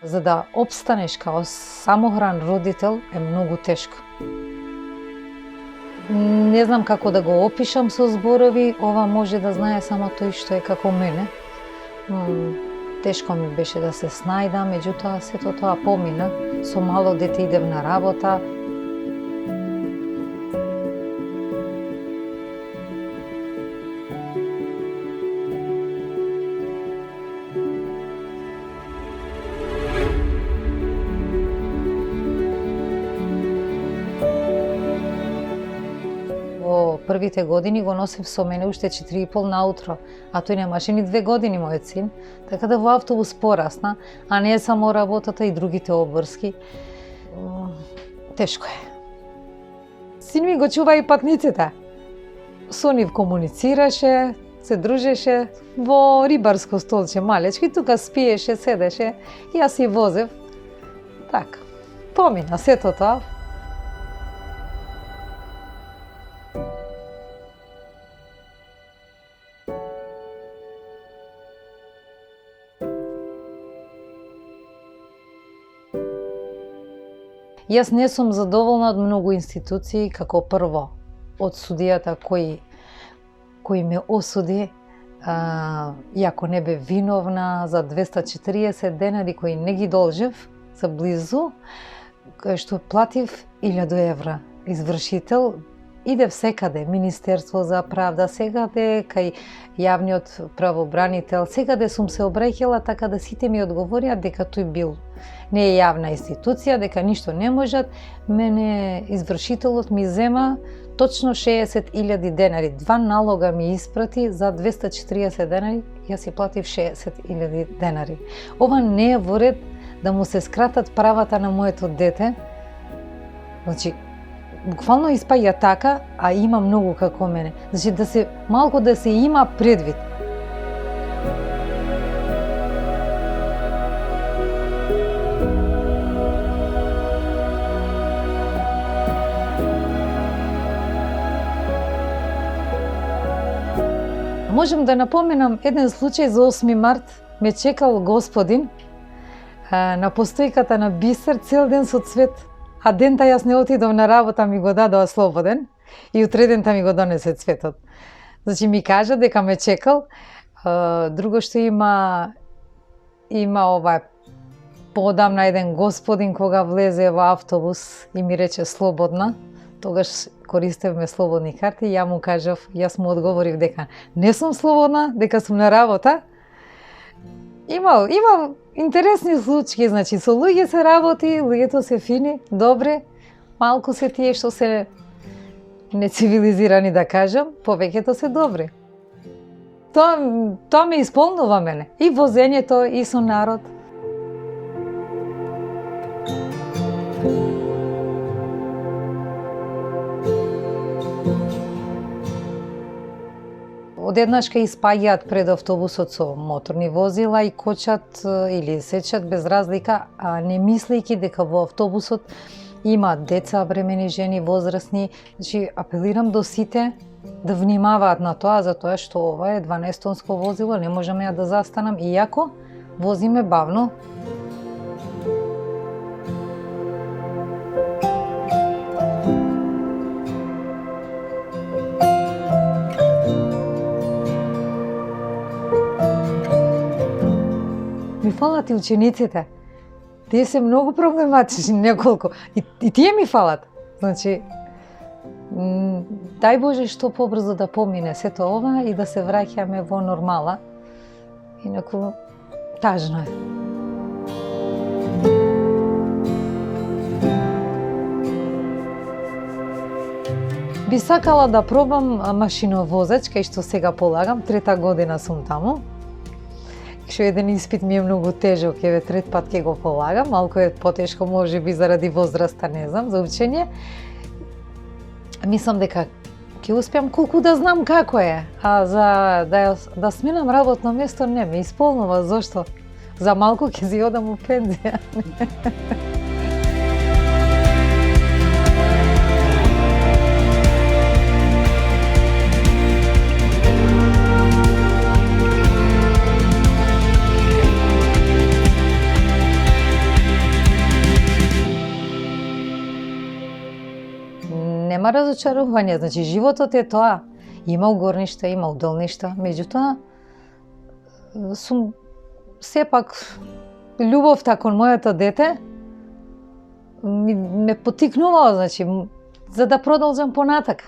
За да опстанеш као самохран родител е многу тешко. Не знам како да го опишам со зборови, ова може да знае само тој што е како мене. Тешко ми беше да се снајдам, меѓутоа сето тоа помина. Со мало дете идев на работа. Во првите години го носев со мене уште 4,5 наутро, а тој немаше ни 2 години мојот син, така да во автобус порасна, а не само работата и другите обврски. Тешко е. Син ми го чува и патниците. Со нив комуницираше, се дружеше во рибарско столче малечки, тука спиеше, седеше, јас и возев. Така, помина сето тоа. Јас не сум задоволна од многу институции, како прво од судијата кој ме осуди, иако не бе виновна, за 240 денари кои не ги должев за близу, кај што платив 1000 евра. Извршител идев секаде, Министерство за правда, секаде кај јавниот правобранител, секаде сум се обраќала така да сите ми одговорија дека тој бил не е јавна институција, дека ништо не можат. Мене извршителот ми зема точно 60.000 денари. 2 налога ми испрати за 240 денари, јас си платив 60.000 денари. Ова не е во ред да му се скратат правата на моето дете. Значи, буквално испаѓа така, а има многу како мене. Значи, малку да се има предвид. Можем да напоменам еден случај за 8 март. Ме чекал господин на постојката на Бисер цел ден со цвет. А дента јас не отидов на работа, ми го дадоа слободен и утредента ми го донесе цветот. Значи ми кажа дека ме чекал. Друго што има ова поодамна еден господин кога влезе во автобус и ми рече слободна. Тогаш користевме слободни карти и ја му кажав, јас му одговорив дека не сум слободна, дека сум на работа. Има интересни случаи, значи со луѓе се работи, луѓето се фини, добре, малку се тие што се нецивилизирани да кажам, повеќето се добри. Тоа ме исполнува мене, и возењето, и со народ. Одеднаш кај испаѓаат пред автобусот со моторни возила и кочат или сечат без разлика, а не мислејќи дека во автобусот има деца, бремени жени, возрастни. Значи, апелирам до сите да внимаваат на тоа, затоа што ова е 12-тонско возило, не можам ја да застанам, иако возиме бавно. Ми фалат и учениците. Тие се многу проблематични, неколку. И тие ми фалат. Значи, дај Боже што побрзо да помине сето ова и да се враќаме во нормала. Инаку, тажно е. Би сакала да пробам машиновозач, кај што сега полагам, 3-та година сум таму. Што еден испит ми е многу тежок, еве трет пат ќе го полагам, малку е потешко можеби заради возраста, не знам, за учење. Мислам дека ќе успеам колку да знам како е, а за да сменам работно место не ме исполнува, зошто? За малку ќе си одам у пензија. нема разочарување, значи животот е тоа. Има угорништа, има удолништа, меѓутоа сум сепак љубовта кон моето дете ме потикнувало, значи, за да продолжам понатака.